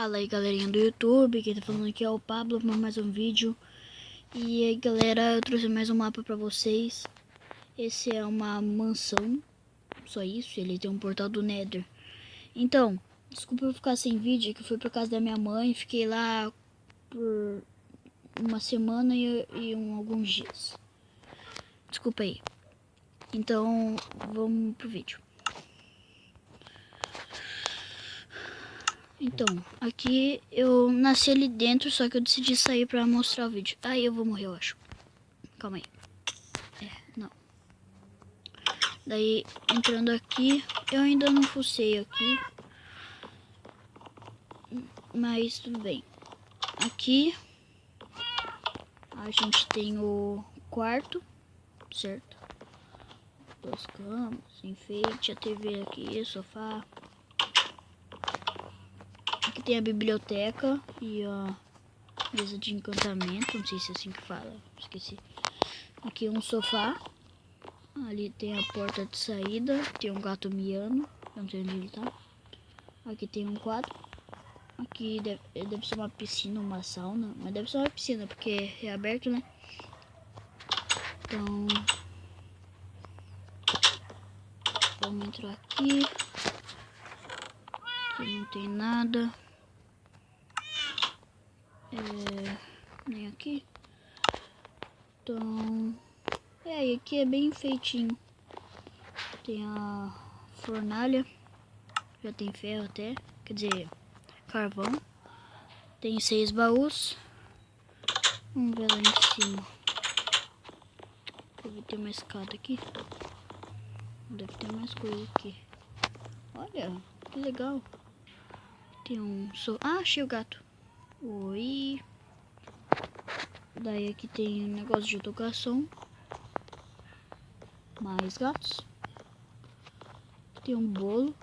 Fala aí, galerinha do YouTube, quem tá falando aqui é o Pablo para mais um vídeo. E aí, galera, eu trouxe mais um mapa pra vocês. Esse é uma mansão, só isso, ele tem um portal do Nether. Então, desculpa eu ficar sem vídeo, que eu fui pra casa da minha mãe, fiquei lá por uma semana e alguns dias. Desculpa aí. Então, vamos pro vídeo. Então, aqui eu nasci ali dentro, só que eu decidi sair pra mostrar o vídeo. Aí eu vou morrer, eu acho. Calma aí. Não. Daí, entrando aqui, eu ainda não fucei aqui. Mas tudo bem. Aqui, a gente tem o quarto, certo? Duas camas, enfeite, a TV aqui, sofá. Aqui tem a biblioteca e a mesa de encantamento, não sei se é assim que fala, esqueci. Aqui um sofá. Ali tem a porta de saída, tem um gato miando, não sei onde ele tá. Aqui tem um quadro. Aqui deve ser uma piscina, uma sauna, mas deve ser uma piscina porque é aberto, né? Então, vamos entrar aqui. Aqui não tem nada. Nem aqui. Então, e aqui é bem feitinho. Tem a fornalha, já tem ferro até, quer dizer, carvão. Tem 6 baús. Vamos ver lá em cima. Deve ter uma escada aqui. Deve ter mais coisa aqui. Olha, que legal. Tem um... Ah, achei o gato. Oi. Daí aqui tem um negócio de educação. Mais gatos. Tem um bolo.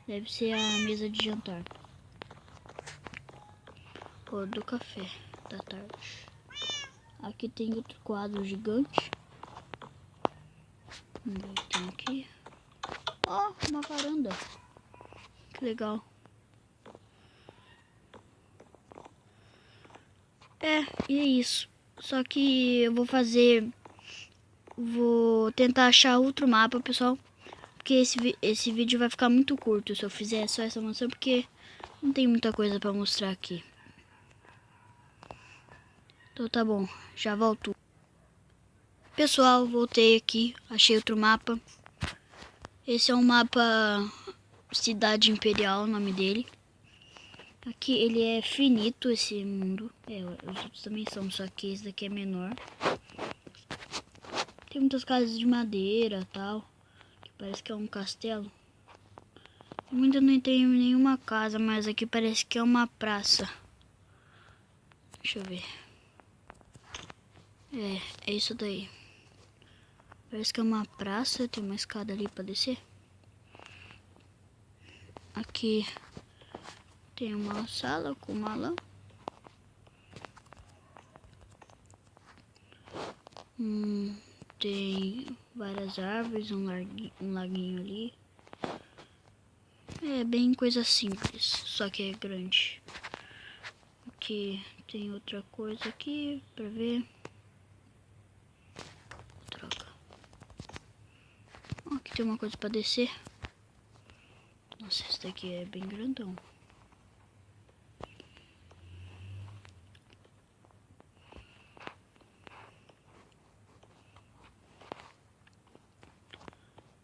Deve ser a mesa de jantar. Ou do café da tarde. Aqui tem outro quadro gigante. Vamos ver o que tem aqui. Ó, uma varanda. Que legal. E é isso. Só que eu vou tentar achar outro mapa, pessoal. Porque esse vídeo vai ficar muito curto se eu fizer só essa mansão, porque não tem muita coisa pra mostrar aqui. Então tá bom, já volto. Pessoal, voltei aqui, achei outro mapa. Esse é um mapa Cidade Imperial, o nome dele. Aqui ele é finito, esse mundo. Os outros também são, só que esse daqui é menor. Tem muitas casas de madeira e tal. Que parece que é um castelo. Eu ainda não tenho nenhuma casa, mas aqui parece que é uma praça. Deixa eu ver. É isso daí. Parece que é uma praça, tem uma escada ali pra descer. Aqui tem uma sala com uma lã. Tem várias árvores, um laguinho ali. É bem coisa simples, só que é grande. Aqui tem outra coisa aqui pra ver. Troca. Aqui tem uma coisa pra descer. Nossa, esse daqui é bem grandão.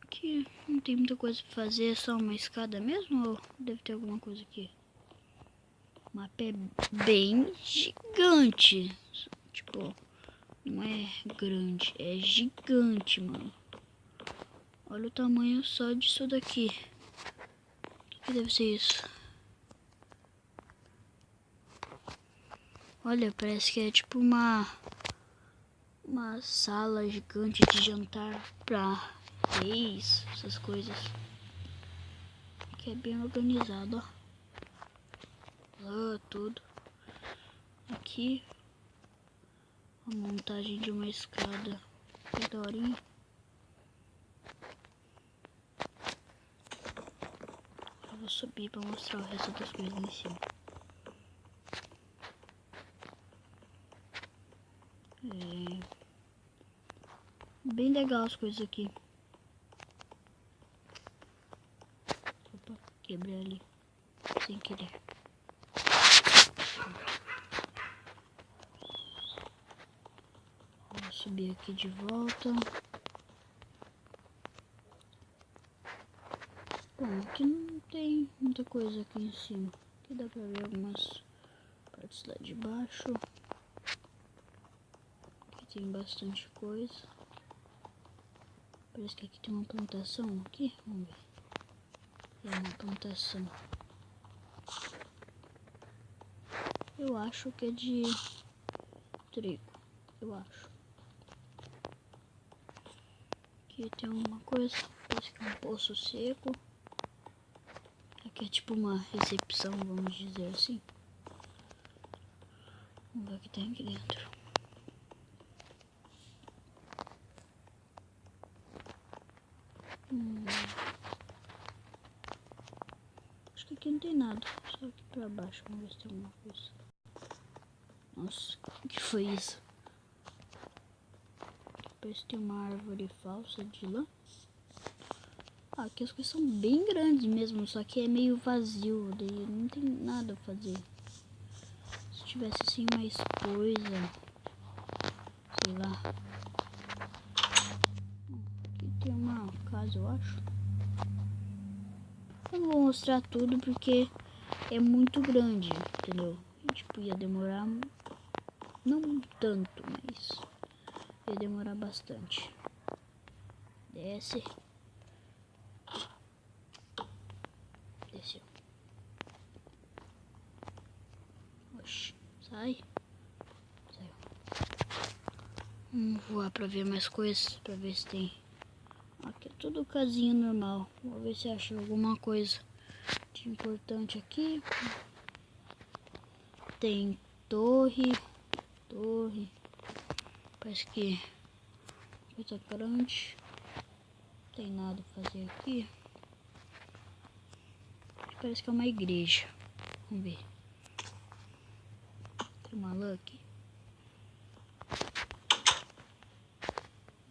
Aqui não tem muita coisa pra fazer, é só uma escada mesmo ou deve ter alguma coisa aqui? O mapa é bem gigante. Tipo, não é grande, é gigante, mano. Olha o tamanho só disso daqui. O que deve ser isso? Olha, parece que é tipo uma sala gigante de jantar pra reis, essas coisas. Que é bem organizado, ó. Tudo. Aqui, a montagem de uma escada. Que daorinha. vou subir pra mostrar o resto das coisas lá em cima. Bem legal as coisas aqui. Opa, quebrei ali. Sem querer. Vou subir aqui de volta. Bom, aqui não tem muita coisa aqui em cima. Aqui dá pra ver algumas partes lá de baixo. Aqui tem bastante coisa. Parece que aqui tem uma plantação aqui. Vamos ver. É uma plantação. Eu acho que é de trigo. Eu acho. Aqui tem uma coisa. Parece que é um poço seco. Aqui é tipo uma recepção, vamos dizer assim. Vamos ver o que tem aqui dentro. Acho que aqui não tem nada. Só aqui pra baixo. Vamos ver se tem alguma coisa. Nossa, o que foi isso? Parece que tem uma árvore falsa de lã. Ah, aqui as coisas são bem grandes mesmo, só que é meio vazio, daí não tem nada a fazer. Se tivesse assim mais coisa, sei lá. Aqui tem uma casa, eu acho. Eu não vou mostrar tudo porque é muito grande, entendeu? E, tipo, ia demorar, não tanto, mas ia demorar bastante. Desce. Desceu. Oxi, sai. Saiu. Vamos voar pra ver mais coisas, pra ver se tem. Aqui é tudo casinha normal. Vou ver se acha alguma coisa de importante aqui. Tem torre. Parece que coisa grande. Não tem nada pra fazer aqui. Parece que é uma igreja. Vamos ver. Tem uma lã aqui?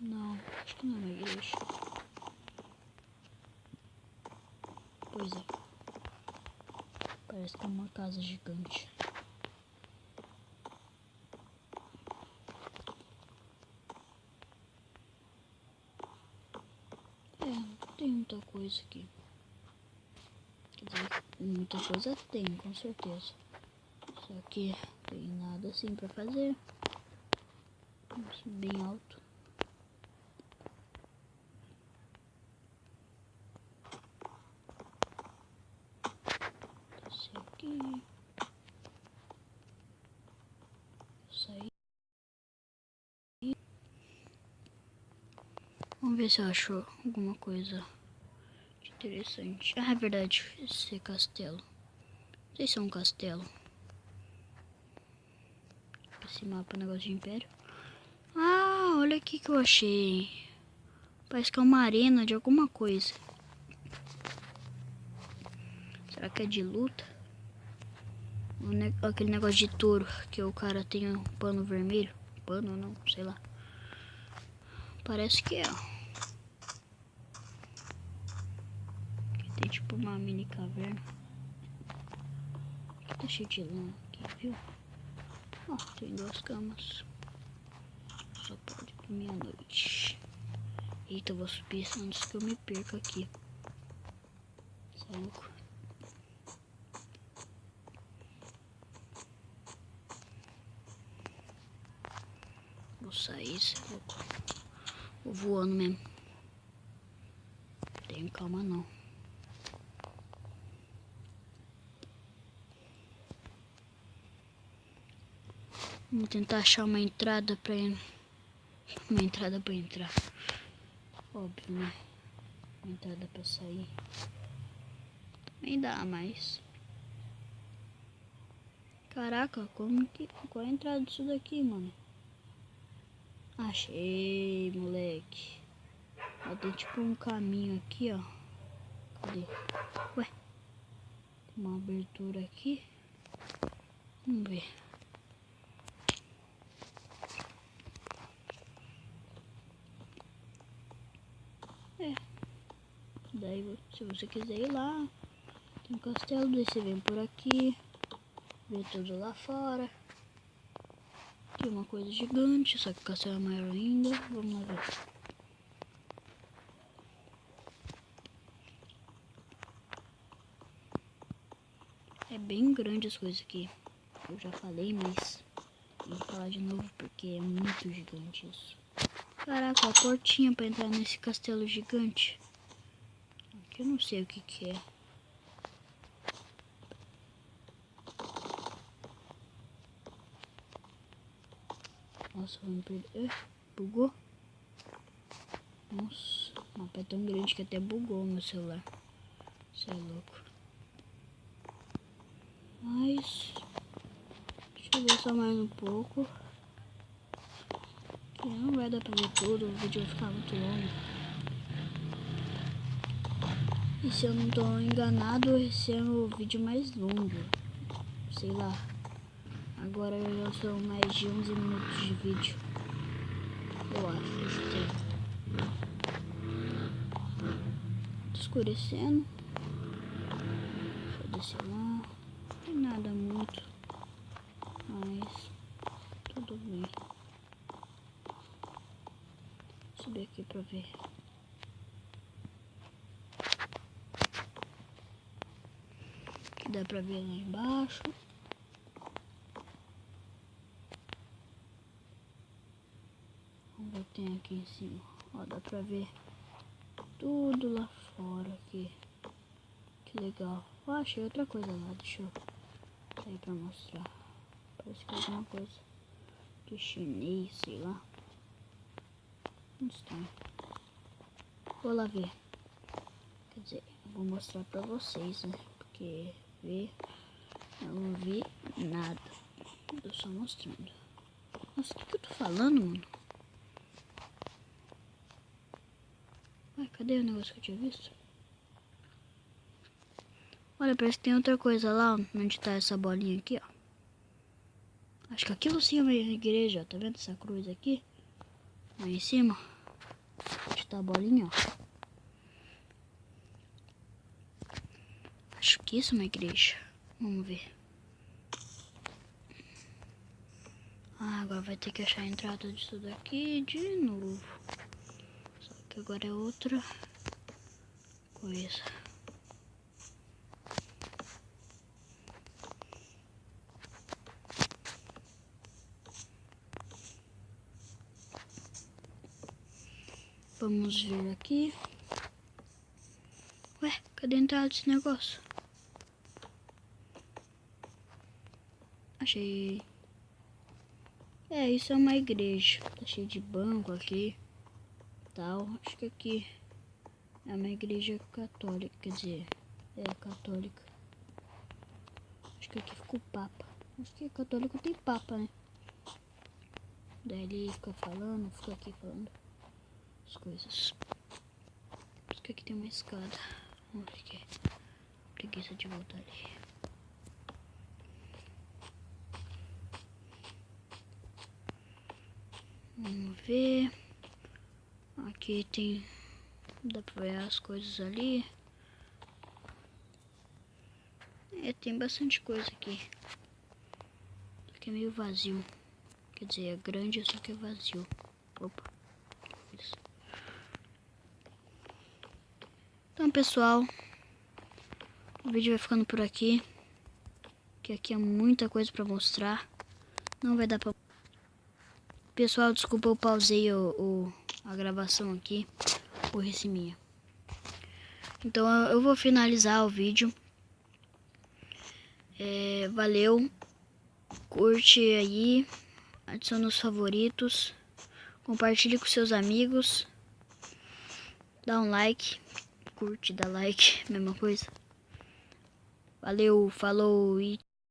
Não, acho que não é uma igreja. Pois é. Parece que é uma casa gigante. Não tem muita coisa aqui. Quer dizer, muita coisa tem, com certeza. Só que não tem nada assim pra fazer. Bem alto. Descer aqui. Sair. Vamos ver se eu acho alguma coisa interessante. Ah, é verdade. Esse castelo. Não sei se é um castelo. Esse mapa é um negócio de império. Ah, olha aqui que eu achei. Parece que é uma arena de alguma coisa. Será que é de luta? Aquele negócio de touro que o cara tem um pano vermelho. Pano não, sei lá. Parece que é. Aqui tem tipo uma mini caverna. Aqui tá cheio de lã aqui, viu? Ó, tem 2 camas. Só pode dormir à noite. Eita, eu vou subir antes que eu me perca aqui. Isso é louco. Vou sair, isso é louco. Vou voando mesmo. Não tenho calma não. Vamos tentar achar uma entrada pra ir. Uma entrada pra entrar. Óbvio, né? Uma entrada pra sair. Nem dá mais. Caraca, como que... Qual é a entrada disso daqui, mano? Achei, moleque. Ó, tem tipo um caminho aqui, ó. Cadê? Ué? uma abertura aqui. Vamos ver. Daí, se você quiser ir lá, tem um castelo, daí você vem por aqui, vê tudo lá fora. Tem uma coisa gigante, só que o castelo é maior ainda. Vamos lá ver. É bem grande as coisas aqui. Eu já falei, mas vou falar de novo porque é muito gigante isso. Caraca, a portinha pra entrar nesse castelo gigante. Aqui eu não sei o que que é. Nossa, vamos perder. Bugou? Nossa, o mapa é tão grande que até bugou o meu celular. Isso é louco. Mas deixa eu ver só mais um pouco. Que não vai dar pra ver tudo, o vídeo vai ficar muito longo. E se eu não tô enganado, esse é o vídeo mais longo. Sei lá. Agora já são mais de 11 minutos de vídeo. Eu acho, deixa eu ver. Tá escurecendo. Deixa eu descer lá. Não tem nada muito. Mas tudo bem. Vou subir aqui pra ver. Que dá pra ver lá embaixo. Vamos ver o que tem aqui em cima. Ó, dá pra ver tudo lá fora aqui. Que legal. Ó, achei outra coisa lá. Deixa eu sair pra mostrar. Parece que é alguma coisa de chinês, sei lá. Não está. Vou lá ver. Quer dizer, eu vou mostrar pra vocês, né? Porque ver, eu não vi nada. Eu só mostrando. Nossa, o que eu tô falando, mano? Ai, cadê o negócio que eu tinha visto? Olha, parece que tem outra coisa lá, onde tá essa bolinha aqui, ó. Acho que aquilo sim é uma igreja, ó. Tá vendo essa cruz aqui? Lá em cima. Onde tá a bolinha, ó. Acho que isso é uma igreja. Vamos ver. Ah, agora vai ter que achar a entrada disso daqui de novo. Só que agora é outra coisa. Vamos ver aqui. Ué, cadê a entrada desse negócio? Achei. É, isso é uma igreja. Tá cheio de banco aqui. Tal. Acho que aqui é uma igreja católica. Quer dizer, é católica. Acho que aqui ficou o Papa. Acho que católico tem Papa, né? Daí ele fica falando, fica aqui falando as coisas. Acho que aqui tem uma escada. Vamos ver aqui. Preguiça de voltar ali. Vamos ver. Aqui tem. Dá pra ver as coisas ali. É, tem bastante coisa aqui. Só que é meio vazio. Quer dizer, é grande, só que é vazio. Opa. Isso. Então, pessoal, o vídeo vai ficando por aqui. Que aqui é muita coisa pra mostrar. Não vai dar pra... Pessoal, desculpa, eu pausei a gravação aqui. Burrice minha. Então, eu vou finalizar o vídeo. Valeu. Curte aí. Adicione os favoritos. Compartilhe com seus amigos. Dá um like. Curte, dá like. Mesma coisa. Valeu, falou e